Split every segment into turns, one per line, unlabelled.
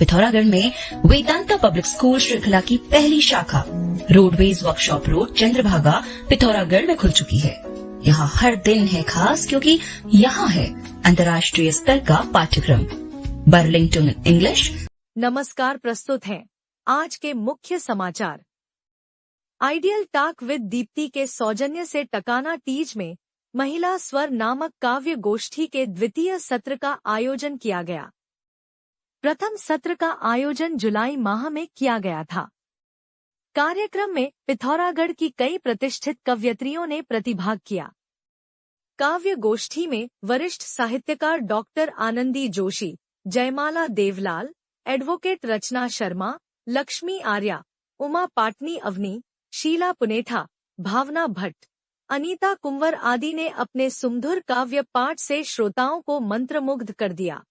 पिथौरागढ़ में Vedanta public school श्रृंखला की पहली शाखा roadways workshop road Chandrabhaga Pithoragarh में खुल चुकी है। यहाँ हर दिन है खास क्योंकि यहाँ है अंतर्राष्ट्रीय स्तर का पाठ्यक्रम बर्लिंगटन इंग्लिश।
नमस्कार, प्रस्तुत हैं आज के मुख्य समाचार। आइडियल टॉक विद दीप्ति के सौजन्य से टकाना टीज में महिला स्वर नामक काव्य गोष्ठी के द्वितीय सत्र का आयोजन किया गया। प्रथम सत्र का आयोजन जुलाई माह में किया गया था। कार्यक्रम में पिथौरागढ़ की कई प्रतिष्ठित कवयित्रियों ने प्रतिभाग किया। काव्य गोष्ठी में वरिष्ठ साहित्यकार डॉक्टर आनंदी जोशी, जयमाला देवलाल, एडवोकेट रचना शर्मा, लक्ष्मी आर्या, उमा पाटनी अवनी, शीला पुनेठा, भावना भट्ट, अनीता कुंवर आदि ने अपने सुमधुर काव्य पाठ से श्रोताओं को मंत्रमुग्ध कर दिया।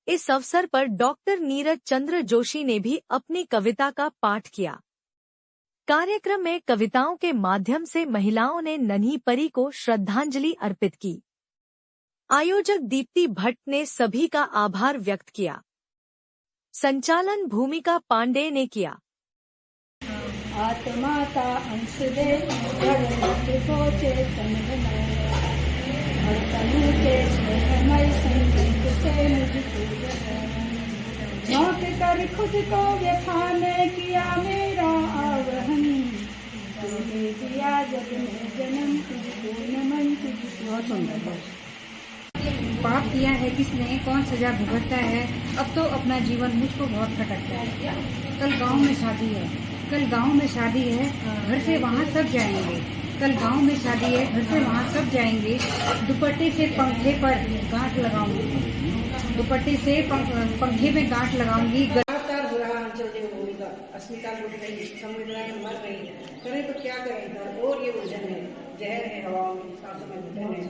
इस अवसर पर डॉक्टर नीरज चंद्र जोशी ने भी अपनी कविता का पाठ किया। कार्यक्रम में कविताओं के माध्यम से महिलाओं ने नन्ही परी को श्रद्धांजलि अर्पित की। आयोजक दीप्ति भट्ट ने सभी का आभार व्यक्त किया। संचालन भूमिका पांडे ने किया।
आत्माता अंश दे हर तनु के स्नेहमय संगीत से मुझको नोट कर खुद को व्यथा ने किया मेरा आवहन तुझे दिया जग में जन्म तुझको नमन तुझको। बहुत सुंदर पाप किया है किसने, कौन सजा भुगतता है। अब तो अपना जीवन मुझको बहुत खटकता है। कल गांव में शादी है, कल गांव में शादी है, घर से वहाँ सब जाएंगे। कल गांव में शादी है, घर से वहाँ सब जाएंगे। दुपट्टे से पंखे पर गांठ लगाऊंगी, दुपट्टे से पंखे में गांठ लगाऊंगी। अस्मिता लुट गई, संवेदनाएं मर रही, करें तो क्या करें। और ये उलझन है, जहर है हवाओं में, सांसों में घुटन है।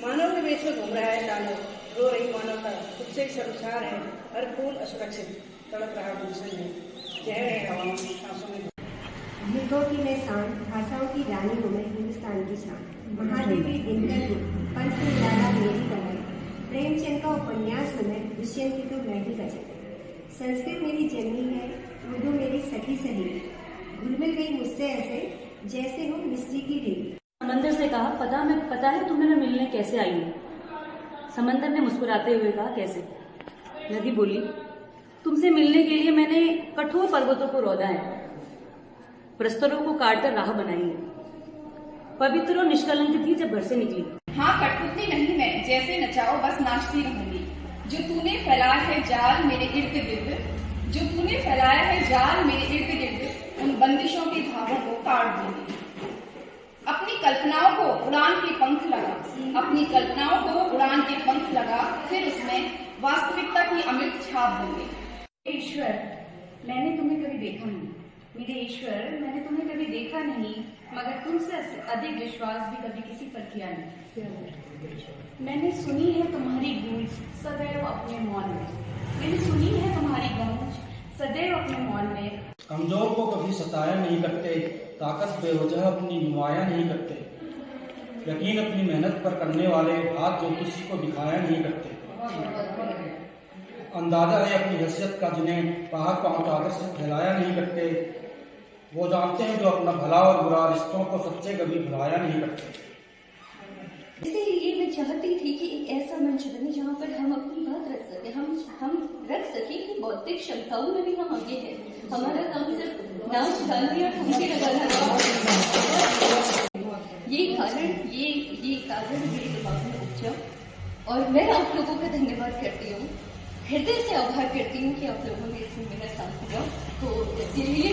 मानव के वेश में घूम रहा है दानव, रो रही मानवता खुद से शर्मसार है। हर फूल असुरक्षित तड़प रहा गुलशन है, जहर है हवाओं में, सांसों में।
गीतों की मैं शान, भाषाओं की रानी हूँ मैं, हिंदुस्तान की शान। महादेवी दिनकर पंथ लाला मेरी कलाई, प्रेमचंद का उपन्यास हूँ मैं, दुष्यंत की तो मैं ही गजल। संस्कृत मेरी जननी है, उर्दू मेरी सखी सहेली, घुल-मिल गई मुझसे ऐसे जैसे हूँ मिस्री की देवी।
समंदर से कहा, पता है तुम्हें मैं मिलने कैसे आई हूँ। समंदर ने मुस्कुराते हुए कहा, कैसे। नदी बोली, तुमसे मिलने के लिए मैंने कठोर पर्वतों को रौदा है, प्रस्तरों को काटकर राह बनाई है। पवित्र और निष्कलंक थी जब घर से निकली।
हाँ, कठपुतली नहीं मैं, जैसे नचाओ बस नाचती रहूंगी। जो तूने फैलाया है जाल मेरे इर्द गिर्द, जो तूने फैलाया है जाल मेरे इर्द गिर्द, उन बंदिशों के धागों को काट दूंगी। अपनी कल्पनाओं को उड़ान के पंख लगा, अपनी कल्पनाओं को उड़ान के पंख लगा, फिर उसमें वास्तविकता की अमृत छाप दूंगी।
ईश्वर, मैंने तुम्हें कभी देखा नहीं। मेरे ईश्वर, मैंने तुम्हें कभी देखा नहीं, मगर तुमसे अधिक विश्वास भी कभी किसी पर किया नहीं। मैंने सुनी है तुम्हारी गूंज सदैव अपने मौन में, मैंने सुनी है तुम्हारी गूंज सदैव अपने मौन में।
कमजोर को कभी सताया नहीं करते, ताकत बेवजह अपनी नुमाया नहीं करते, यकीन अपनी मेहनत पर करने वाले हाथ जो किसी को दिखाया नहीं करते। अंदाजा है अपनी हैसियत का जिन्हें पहाड़ पांव चादर से फैलाया नहीं करते, वो जानते हैं जो अपना भला और बुरा रिश्तों को सच्चे कभी भुलाया नहीं करते।
इसीलिए मैं चाहती थी कि एक ऐसा मंच बने जहाँ पर हम अपनी बात रख सके, हम रख सके कि बौद्धिक क्षमताओं में भी हम आगे हैं। हमारा काम सिर्फ नाच गाना या ठुमके लगाना। ये कारण मेरे दिमाग में उपजा और मैं आप लोगों का धन्यवाद करती हूँ, हृदय से आभार करती हूँ कि आप लोगों ने इसमें मेरा साथ दिया। तो इसके लिए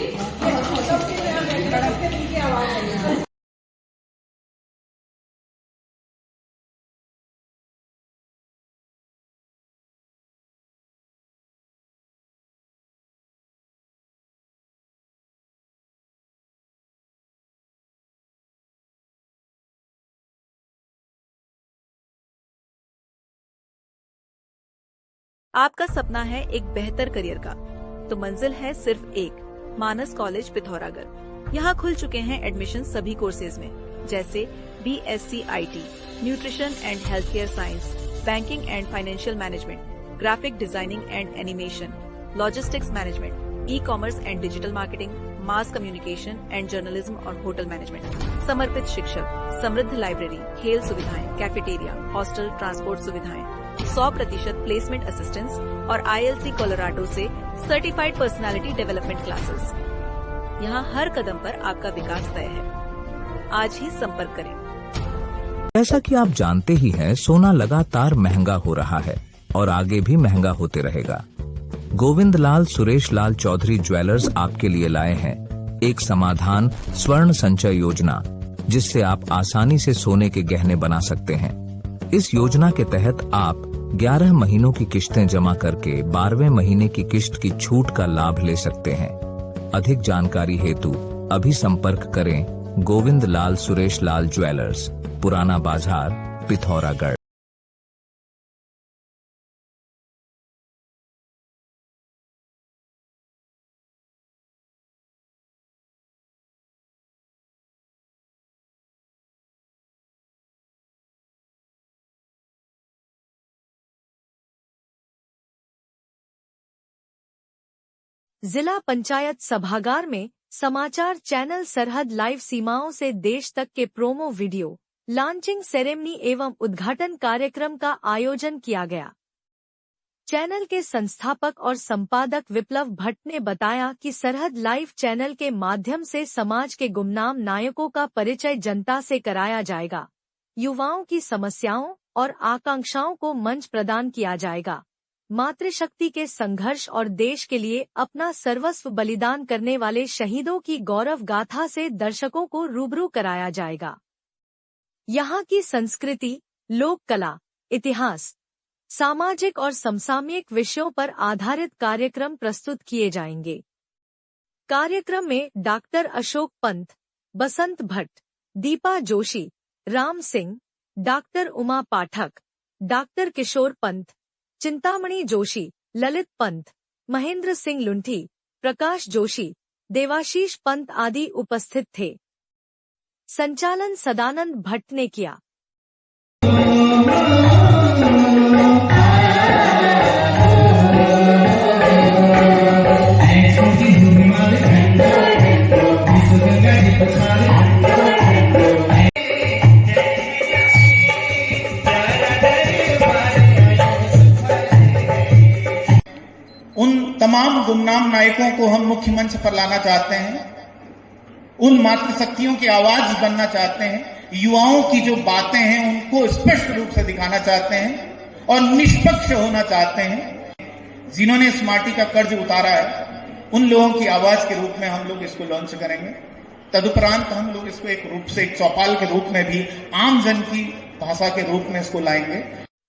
आपका सपना है एक बेहतर करियर का, तो मंजिल है सिर्फ एक, मानस कॉलेज पिथौरागढ़। यहाँ खुल चुके हैं एडमिशन सभी कोर्सेज में, जैसे BSc IT, nutrition and health care science, banking and financial management, graphic designing and animation,
logistics management, e commerce and digital marketing, mass communication and journalism और होटल मैनेजमेंट। समर्पित शिक्षक, समृद्ध लाइब्रेरी, खेल सुविधाएं, cafeteria, hostel, transport सुविधाएं, 100% placement assistance और ILC Colorado से certified personality development classes. यहाँ हर कदम पर आपका विकास तय है। आज ही संपर्क करें।
जैसा कि आप जानते ही हैं, सोना लगातार महंगा हो रहा है और आगे भी महंगा होते रहेगा। गोविंद लाल सुरेश लाल चौधरी ज्वेलर्स आपके लिए लाए हैं एक समाधान स्वर्ण संचय योजना, जिससे आप आसानी से सोने के गहने बना सकते हैं। इस योजना के तहत आप 11 महीनों की किश्तें जमा करके 12वें महीने की किश्त की छूट का लाभ ले सकते हैं। अधिक जानकारी हेतु अभी संपर्क करें गोविंद लाल सुरेश लाल ज्वेलर्स, पुराना बाजार, पिथौरागढ़।
जिला पंचायत सभागार में समाचार चैनल सरहद लाइव सीमाओं से देश तक के प्रोमो वीडियो लॉन्चिंग सेरेमनी एवं उद्घाटन कार्यक्रम का आयोजन किया गया। चैनल के संस्थापक और संपादक विप्लव भट्ट ने बताया कि सरहद लाइव चैनल के माध्यम से समाज के गुमनाम नायकों का परिचय जनता से कराया जाएगा। युवाओं की समस्याओं और आकांक्षाओं को मंच प्रदान किया जाएगा। मातृशक्ति के संघर्ष और देश के लिए अपना सर्वस्व बलिदान करने वाले शहीदों की गौरव गाथा से दर्शकों को रूबरू कराया जाएगा। यहाँ की संस्कृति, लोक कला, इतिहास, सामाजिक और समसामयिक विषयों पर आधारित कार्यक्रम प्रस्तुत किए जाएंगे। कार्यक्रम में डॉक्टर अशोक पंत, बसंत भट्ट, दीपा जोशी, राम सिंह, डॉक्टर उमा पाठक, डॉक्टर किशोर पंत, चिंतामणि जोशी, ललित पंत, महेंद्र सिंह लुंठी, प्रकाश जोशी, देवाशीष पंत आदि उपस्थित थे। संचालन सदानंद भट्ट ने किया।
उन तमाम गुमनाम नायकों को हम मुख्य मंच पर लाना चाहते हैं। उन मातृशक्तियों की आवाज बनना चाहते हैं। युवाओं की जो बातें हैं उनको स्पष्ट रूप से दिखाना चाहते हैं और निष्पक्ष होना चाहते हैं। जिन्होंने इस माटी का कर्ज उतारा है, उन लोगों की आवाज के रूप में हम लोग इसको लॉन्च करेंगे। तदुपरांत हम लोग इसको एक रूप से, एक चौपाल के रूप में भी, आम जन की भाषा के रूप में इसको लाएंगे।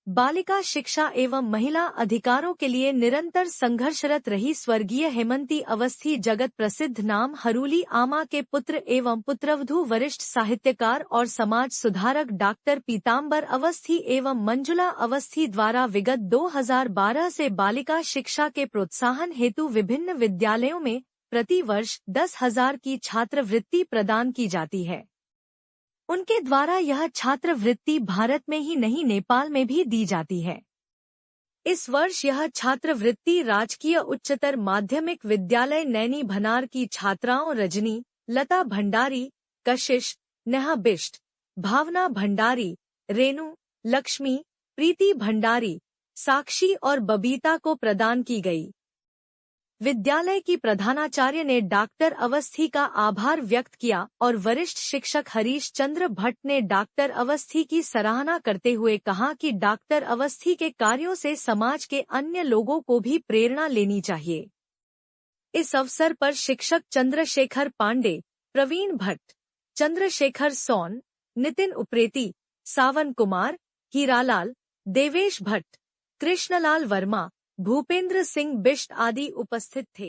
बालिका शिक्षा एवं महिला अधिकारों के लिए निरंतर संघर्षरत रही स्वर्गीय हेमंती अवस्थी जगत प्रसिद्ध नाम हरूली आमा के पुत्र एवं पुत्रवधू वरिष्ठ साहित्यकार और समाज सुधारक डॉक्टर पीताम्बर अवस्थी एवं मंजुला अवस्थी द्वारा विगत 2012 से बालिका शिक्षा के प्रोत्साहन हेतु विभिन्न विद्यालयों में प्रति वर्ष 10,000 की छात्रवृत्ति प्रदान की जाती है। उनके द्वारा यह छात्रवृत्ति भारत में ही नहीं, नेपाल में भी दी जाती है। इस वर्ष यह छात्रवृत्ति राजकीय उच्चतर माध्यमिक विद्यालय नैनी भनार की छात्राओं रजनी, लता भंडारी, कशिश, नेहा बिष्ट, भावना भंडारी, रेणु, लक्ष्मी, प्रीति भंडारी, साक्षी और बबीता को प्रदान की गई। विद्यालय की प्रधानाचार्य ने डॉक्टर अवस्थी का आभार व्यक्त किया और वरिष्ठ शिक्षक हरीश चंद्र भट्ट ने डॉक्टर अवस्थी की सराहना करते हुए कहा कि डॉक्टर अवस्थी के कार्यों से समाज के अन्य लोगों को भी प्रेरणा लेनी चाहिए। इस अवसर पर शिक्षक चंद्रशेखर पांडे, प्रवीण भट्ट, चंद्रशेखर सोन, नितिन उप्रेती, सावन कुमार, हीरालाल, देवेश भट्ट, कृष्णलाल वर्मा, भूपेंद्र सिंह बिष्ट आदि उपस्थित थे।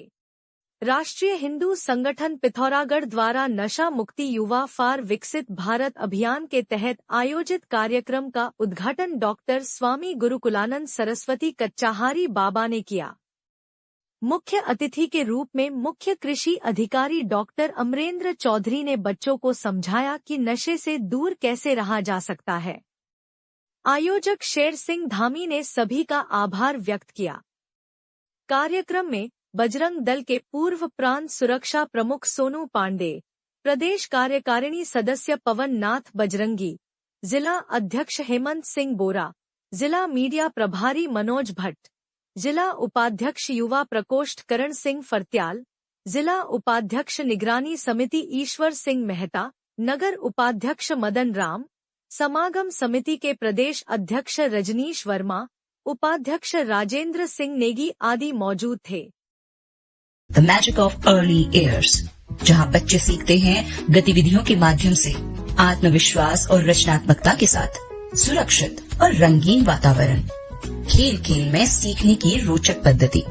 राष्ट्रीय हिंदू संगठन पिथौरागढ़ द्वारा नशा मुक्ति युवा फॉर विकसित भारत अभियान के तहत आयोजित कार्यक्रम का उद्घाटन डॉक्टर स्वामी गुरुकुलानंद सरस्वती कच्चाहारी बाबा ने किया। मुख्य अतिथि के रूप में मुख्य कृषि अधिकारी डॉक्टर अमरेंद्र चौधरी ने बच्चों को समझाया कि नशे से दूर कैसे रहा जा सकता है। आयोजक शेर सिंह धामी ने सभी का आभार व्यक्त किया। कार्यक्रम में बजरंग दल के पूर्व प्रांत सुरक्षा प्रमुख सोनू पांडे, प्रदेश कार्यकारिणी सदस्य पवन नाथ बजरंगी, जिला अध्यक्ष हेमंत सिंह बोरा, जिला मीडिया प्रभारी मनोज भट्ट, जिला उपाध्यक्ष युवा प्रकोष्ठ करण सिंह फर्त्याल, जिला उपाध्यक्ष निगरानी समिति ईश्वर सिंह मेहता, नगर उपाध्यक्ष मदन राम, समागम समिति के प्रदेश अध्यक्ष रजनीश वर्मा, उपाध्यक्ष राजेंद्र सिंह नेगी आदि मौजूद थे।
The magic of early years, जहां बच्चे सीखते हैं गतिविधियों के माध्यम से आत्मविश्वास और रचनात्मकता के साथ सुरक्षित और रंगीन वातावरण, खेल खेल में सीखने की रोचक पद्धति,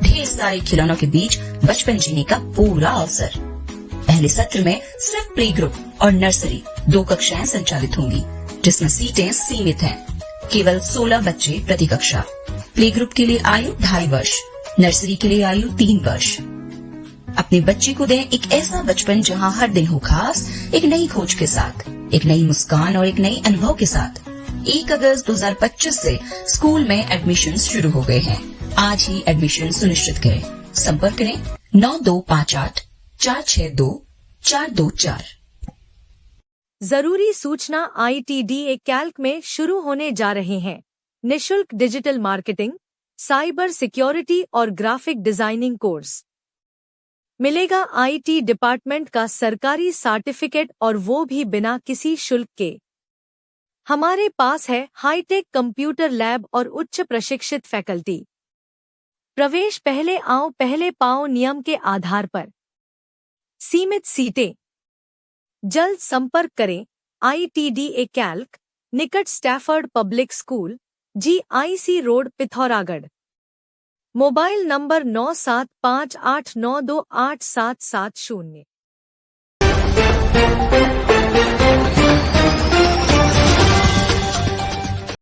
ढेर सारे खिलौनों के बीच बचपन जीने का पूरा अवसर। पहले सत्र में सिर्फ प्ले ग्रुप और नर्सरी 2 कक्षाएं संचालित होंगी, जिसमें सीटें सीमित हैं। केवल 16 बच्चे प्रति कक्षा। प्ले ग्रुप के लिए आयु 2.5 वर्ष, नर्सरी के लिए आयु 3 वर्ष। अपने बच्चे को दें एक ऐसा बचपन जहां हर दिन हो खास, एक नई खोज के साथ, एक नई मुस्कान और एक नई अनुभव के साथ। 1 अगस्त 2025 से स्कूल में एडमिशन शुरू हो गए हैं। आज ही एडमिशन सुनिश्चित करें। संपर्क करें 9258 462 424।
जरूरी सूचना, ITDA कैल्क में शुरू होने जा रहे हैं निशुल्क डिजिटल मार्केटिंग, साइबर सिक्योरिटी और ग्राफिक डिजाइनिंग कोर्स। मिलेगा IT डिपार्टमेंट का सरकारी सर्टिफिकेट और वो भी बिना किसी शुल्क के। हमारे पास है हाईटेक कंप्यूटर लैब और उच्च प्रशिक्षित फैकल्टी। प्रवेश पहले आओ पहले पाओ नियम के आधार पर। सीमित सीटें। जल्द संपर्क करें ITDA कैल्क, निकट Stafford public school, GIC road, Pithoragarh. Mobile number 9758928770।